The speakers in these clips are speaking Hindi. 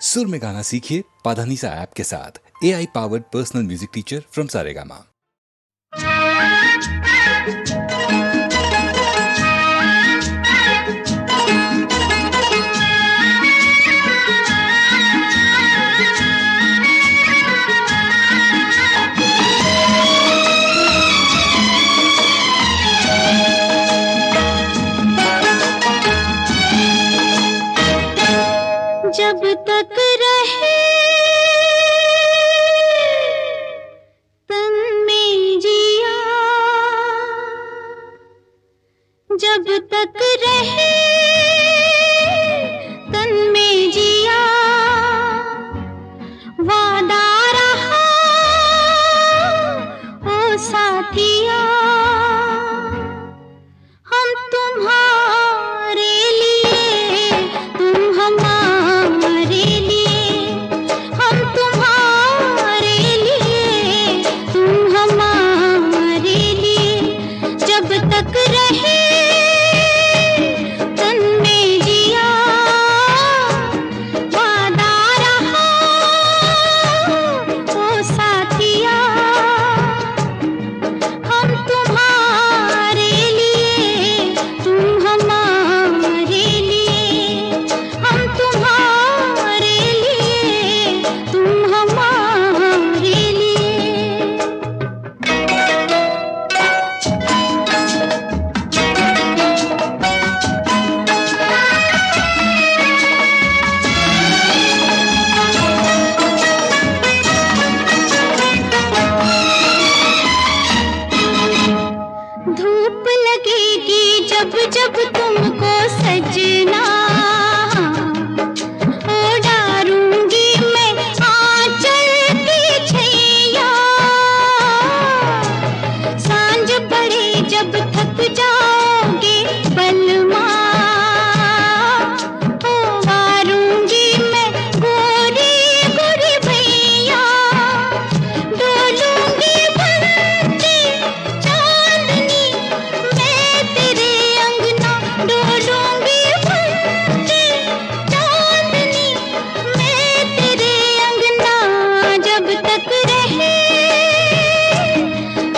सुर में गाना सीखिए पाधानीसा ऐप के साथ। AI powered personal music teacher from Saregama. जब तक रहे तन में जिया, जब तक रहे तन में जिया, वादा रहा ओ साथिया, हम तुम्हारे लिए, तुम हमारे लिए, हम तुम्हारे लिए, तुम हमारे लिए, जब तक रहे तन में जिया, वादा रहा ओ साथिया, हम तुम्हारे लिए, तुम हमारे लिए, हम तुम्हारे लिए, तुम हमारे लिए। धूप लगेगी जब जब तुमको सजना, डारूंगी मैं आंचल की छैया, सांझ पड़े जब थक जाओगे बलमा, वारूंगी मैं गोरी गोरी भैया, डोलूंगी बनके चांदनी मैं तेरे अंगना, डोलूंगी बनके चांदनी मैं तेरे अंगना, जब तक रहे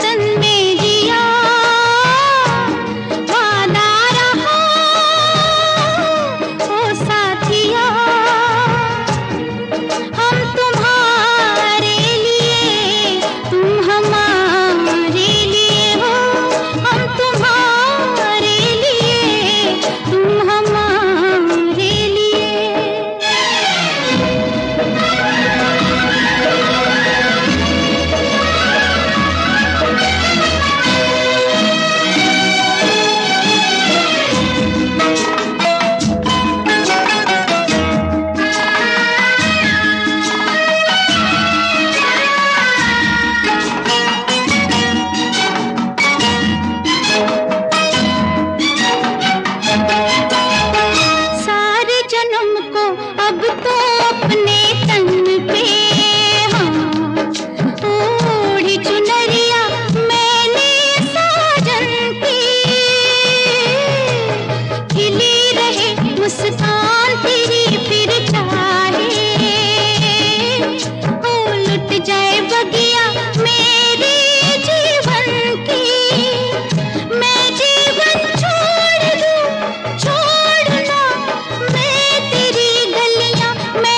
तन में जिया, वादा रहा ओ साथिया, हम तुम्हारे लिए, तुम हमारे लिए हो, हम तुम्हारे लिए, तुम हमारे लिए। सारे जन्म को अब तो अपने तन पे, हाँ, ओढ़ी चुनरिया मैंने साजन की, खिली रहे मुस्कान तेरी फिर चाहे, लुट जाए बगिया मेरे जीवन की, मैं जीवन छोड़ दूं, छोड़ना मैं तेरी गलियां, मैं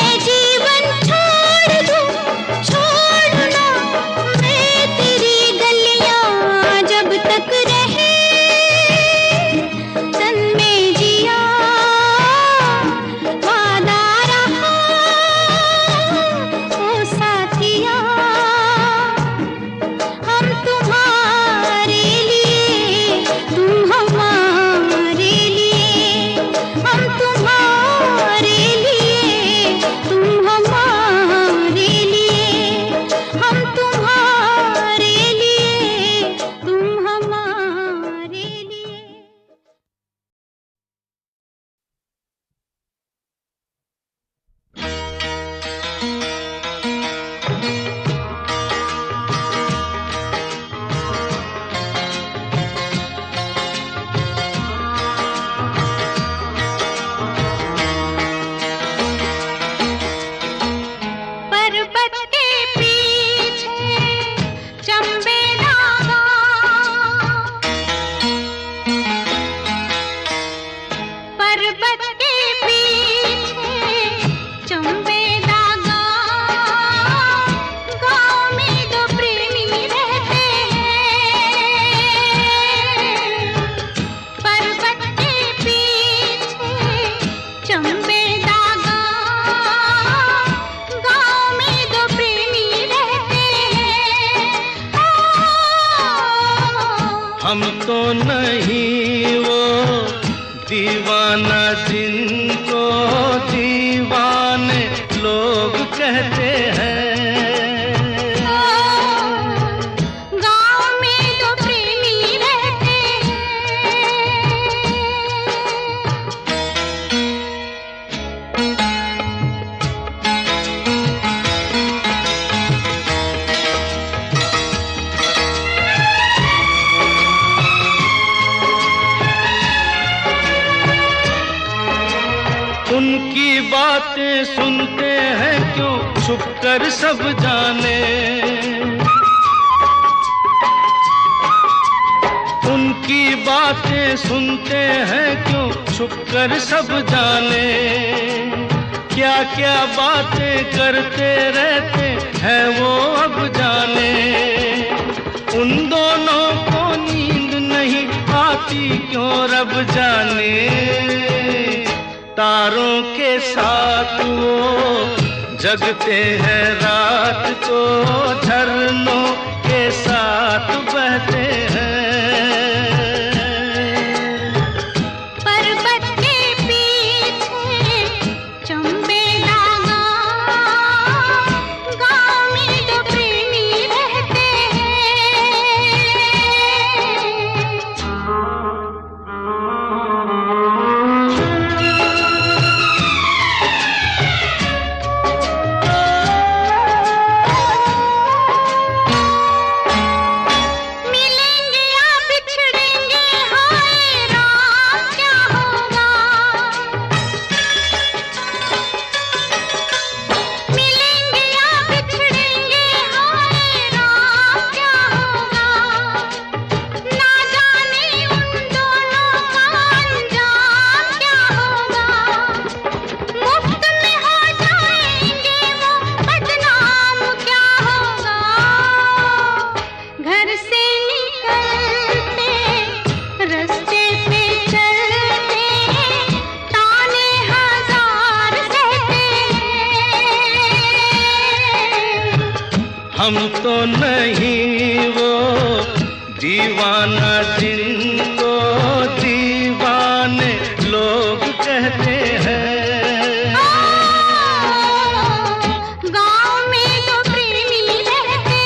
तो नहीं वो दीवाना जिनको दीवाने लोग कहते हैं। गाँव में तो प्रेमी रहते हैं। उनकी बातें सुनते हैं क्यों छुप कर सब जाने, उनकी बातें सुनते हैं क्यों छुप कर सब जाने। क्या क्या बातें करते रहते हैं वो अब जाने। उन दोनों को नींद नहीं आती क्यों रब जाने। तारों के साथ वो जगते हैं रात को, झरनों के साथ बहते हैं। पर्वत के पीछे चंबेला गाँव में तो प्रेमी रहते मिलेंगे या बिछड़ेंगे, हाय राम क्या होगा। मिलेंगे या बिछड़ेंगे, हाय राम क्या होगा। ना जाने उन दोनों का अंजाम क्या होगा। मुफ्त में हो जाएंगे वो बदनाम क्या होगा। घर से निकलते रास्ते पे चलते ताने हजार सहते हैं। हम तो नहीं वो दीवाना जिनको दीवाने लोग कहते हैं। गाँव में तो प्रेमी रहते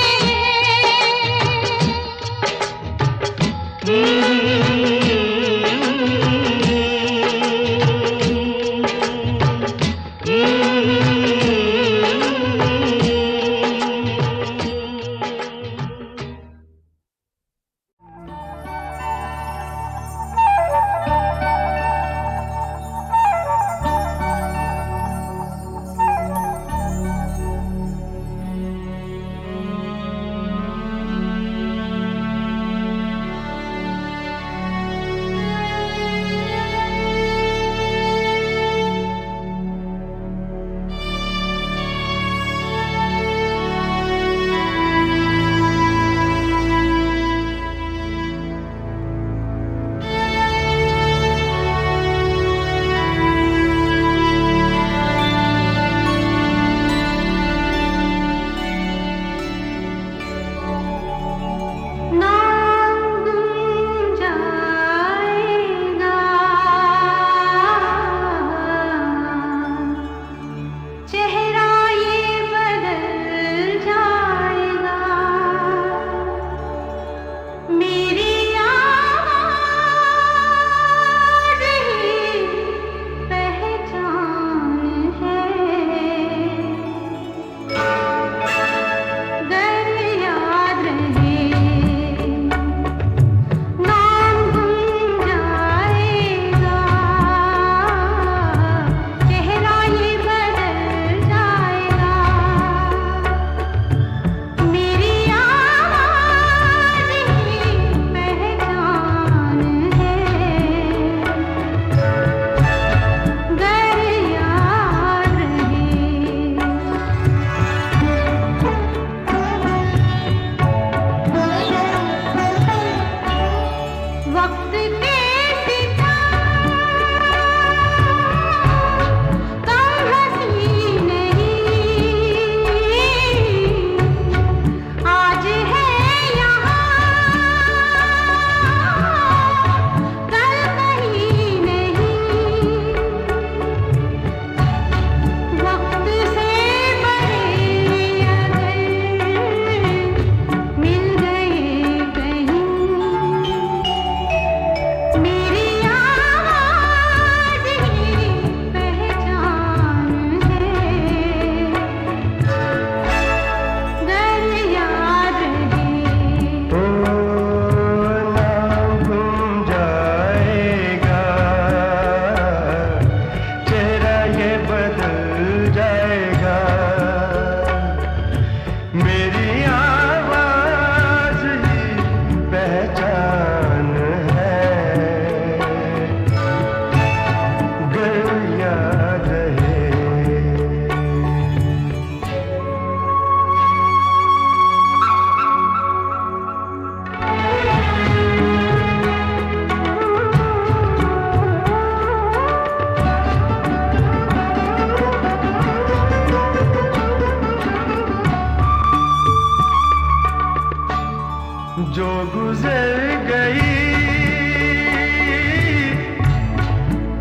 गुजर गई,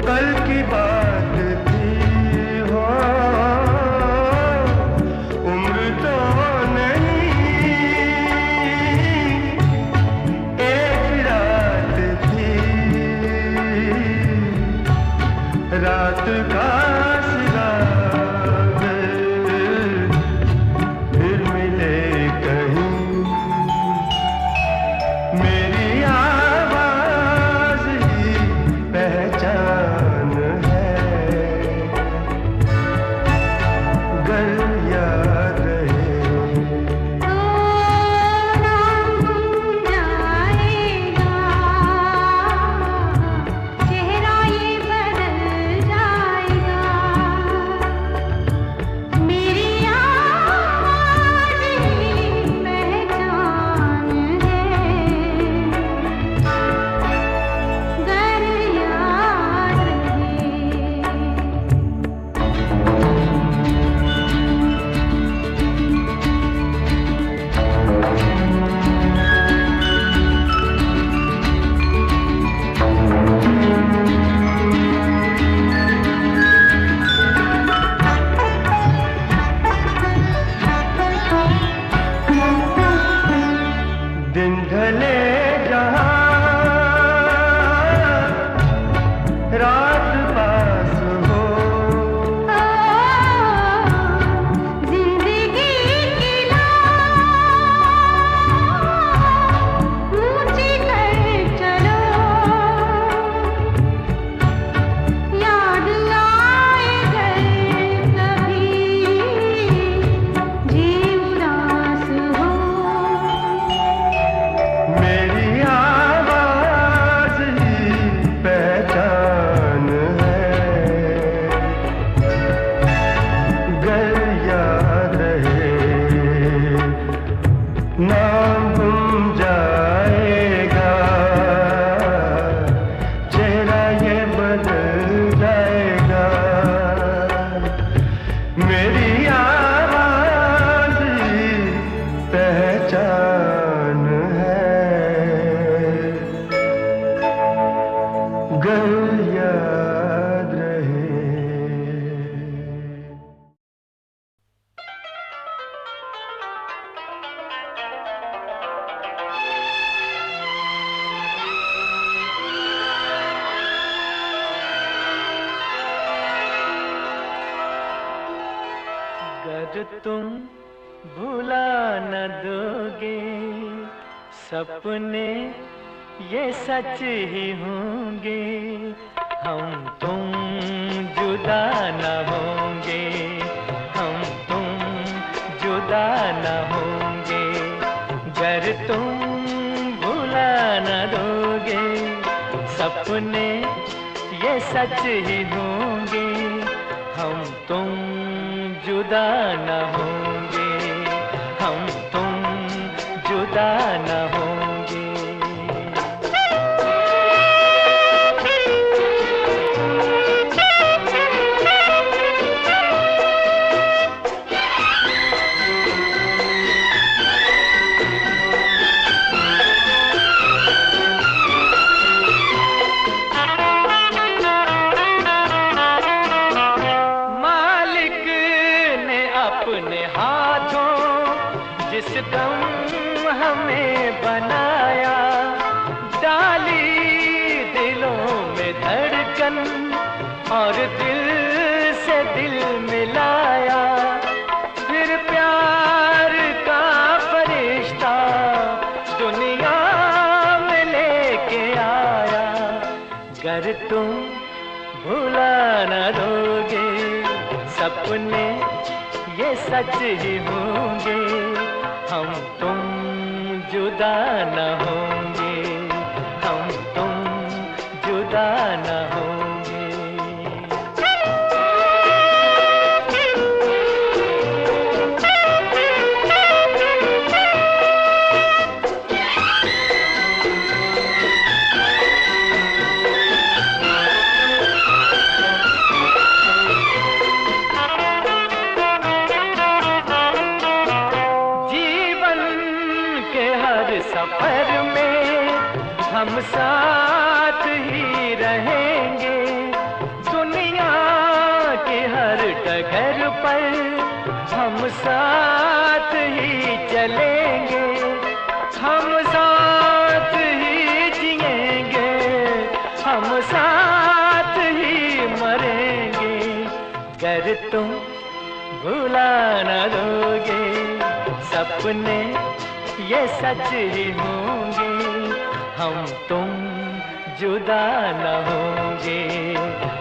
कल की बात थी हो, उम्र तो नहीं, एक रात थी, रात का सिरा फिर मिले कहीं, मेरी आवाज ही पहचान है, गर याद रहे। तो नाम गुम जाएगा, चेहरा ये बदल जाएगा, मेरी आवाज़ ही पहचान है, गर याद रहे। दिन ढले जहाँ रात पास हो, जिंदगी की लौ ऊंची कर चलो, याद आए कभी जी उदास हो, मेरी आवाज ही पहचान है, गर याद रहे। नाम गुम जाएगा, चेहरा ये बदल जाएगा, मेरी आवाज ही पहचान है, गर याद रहे। गर तुम भुला न दोगे, सपने ये सच ही होंगे, हम तुम जुदा न होंगे, हम तुम जुदा न होंगे, गर तुम भुला न दोगे, सपने ये सच ही होंगे, हम तुम जुदा न होंगे, हम तुम जुदा न होंगे। मालिक ने अपने हाथों जिस दम हमें बनाया, डाली दिलों में धड़कन और दिल से दिल मिलाया, फिर प्यार का फरिश्ता दुनिया में लेके आया, गर तुम भुला न दोगे, सपने ये सच ही होंगे, हम तुम जुदा न होंगे, हम तुम जुदा न होंगे। सफर में हम साथ ही रहेंगे, दुनिया के हर डगर पर हम साथ ही चलेंगे, हम साथ ही जिएंगे, हम साथ ही मरेंगे। गर तुम भुला न दोगे सपने ये सच ही होंगे, हम तुम जुदा न होंगे,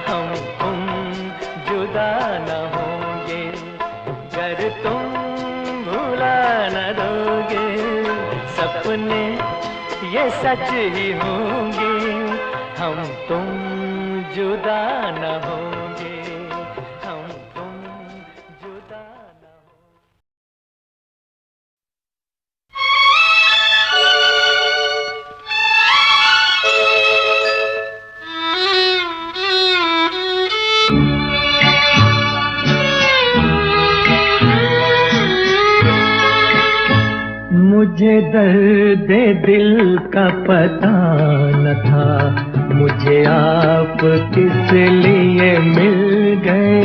हम तुम जुदा न होंगे। गर तुम भुला न दोगे सपने ये सच ही होंगे, हम तुम जुदा न होंगे, हम तुम जुदा न होंगे। मुझे दर्द दिल का पता न था, मुझे आप किस लिए मिल गए।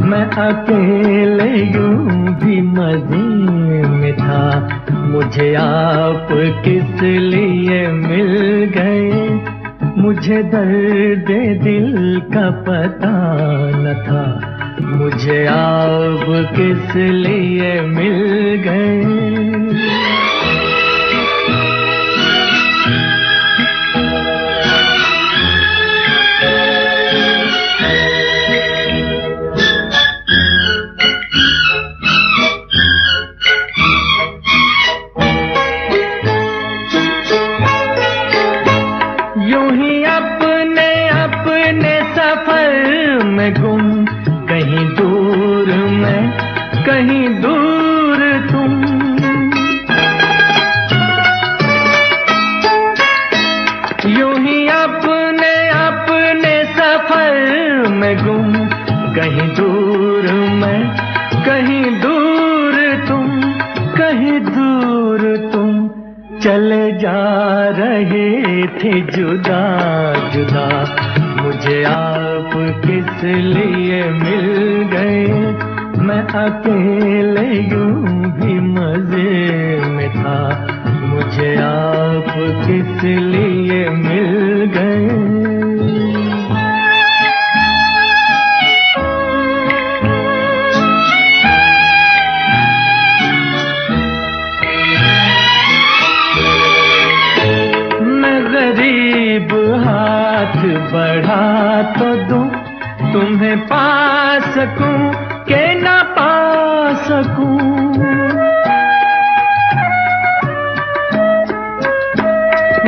मैं अकेले यूं भी मजे में था, मुझे आप किस लिए मिल गए। मुझे दर्द दिल का पता न था, मुझे आप किस लिए मिल गए। यूं ही अपने अपने सफर में गुम, कहीं दूर मैं कहीं दूर तुम। यूं ही अपने अपने सफर में गुम, कहीं दूर मैं कहीं दूर तुम, कहीं दूर तुम। चले जा रहे थे जुदा जुदा, मुझे आप किस लिए मिल गए। मैं अकेले यूं भी मजे में था, मुझे आप किस लिए मिल गए। गरीब हाथ बढ़ा तो दूं, तुम्हें पा सकूं के ना पा सकूं।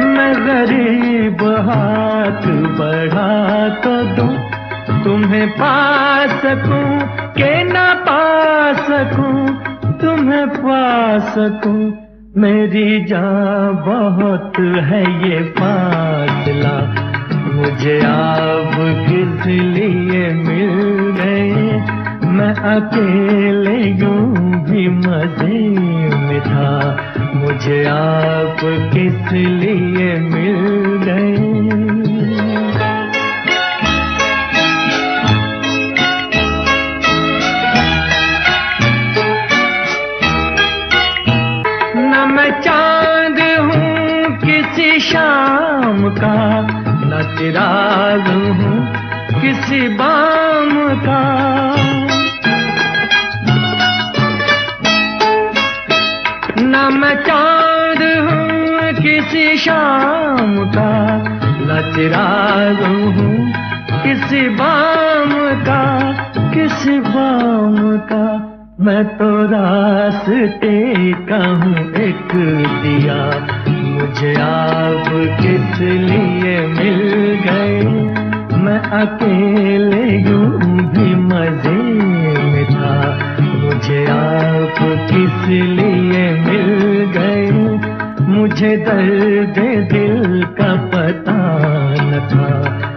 मैं गरीब हाथ बढ़ा तो दूं, तुम्हें पा सकूं के ना पा सकूं, तुम्हें पा सकूं। मेरी जान बहुत है ये फासला, मुझे आप किस लिए मिल गए। मैं अकेले यूं भी मजे में था, मुझे आप किस लिए मिल गए। मैं चांद हूँ किसी शाम का, न चिराग हूँ किसी बाम का। न मैं चांद हूँ किसी शाम का, न चिराग हूँ किसी बाम का, किसी बाम का। मैं तो रास्ते का हूँ एक दिया, मुझे आप किस लिए मिल गए। मैं अकेले यूं भी मजे में था, मुझे आप किस लिए मिल गए। मुझे दर्द दिल का पता न था,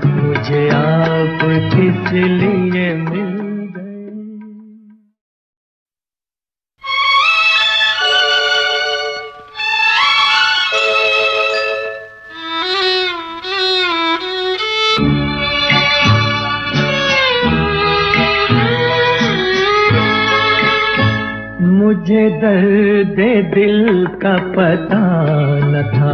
मुझे आप किस लिए मिल गए। मुझे दर्द दिल का पता न था,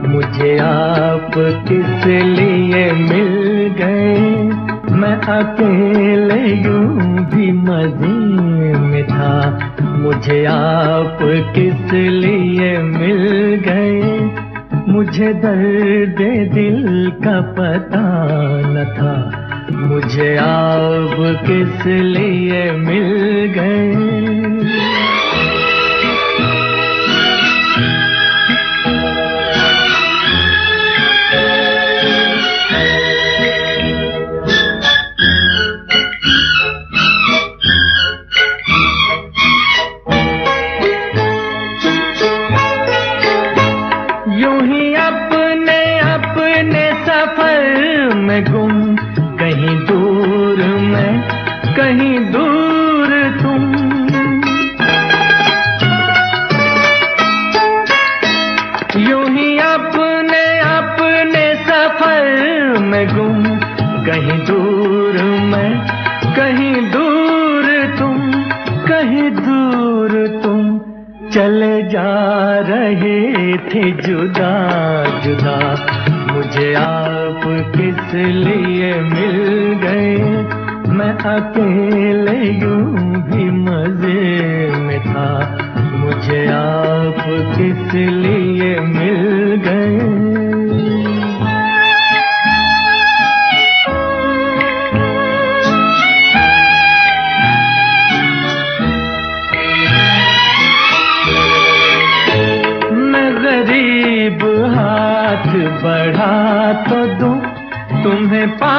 मुझे आप किस लिए मिल गए। मैं अकेले यूं भी मजे में था, मुझे आप किस लिए मिल गए। मुझे दर्द दिल का पता न था, मुझे आप किस लिए मिल गए। यूं ही अपने अपने सफर में गुम, कहीं दूर मैं कहीं दूर तुम। यूं ही अपने अपने सफर में गुम, कहीं दूर मैं कहीं दूर तुम, कहीं दूर तुम। चले जा रहे थे जुदा जुदा, मुझे आप किस लिए मिल गए। मैं अकेले यूं भी मजे में था, मुझे आप किस लिए मिल गए। गरीब हाथ बढ़ा तो दूं, तुम्हें पा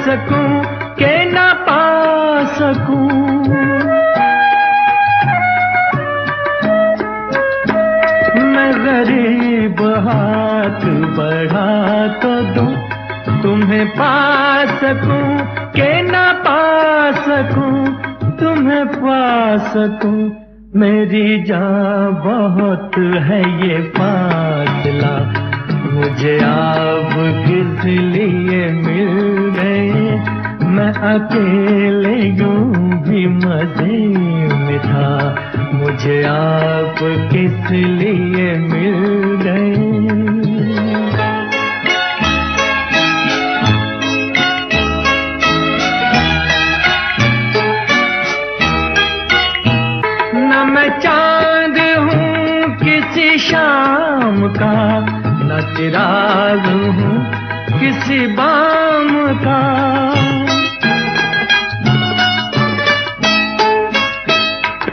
सकूं के ना पा सकूं। मैं गरीब हाथ बढ़ा तो दूं, तुम्हें पा सकूं के ना पा सकूं, तुम्हें पा सकूं। मेरी जान बहुत है ये फासला, मुझे आप किस लिए मिल गए। मैं अकेले यूं भी मजे में था, मुझे आप किस लिए मिल गए। मैं चांद हूँ किसी शाम का, न चिराग हूँ किसी बाम का।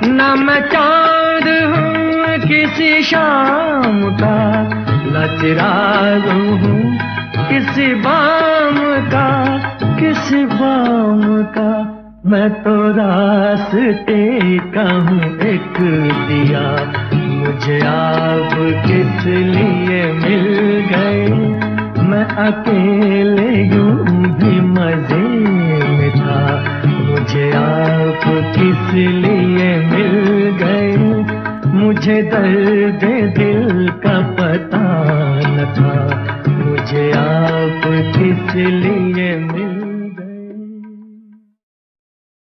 न मैं चांद हूँ किसी शाम का, न चिराग हूँ किसी बाम का, किसी बाम का। मैं तो रास्ते का हूँ एक दिया, मुझे आप किस लिए मिल गए। मैं अकेले यूं भी मजे में था, मुझे आप किस लिए मिल गए। मुझे दर्द दिल का पता न था, मुझे आप किस लिए मिल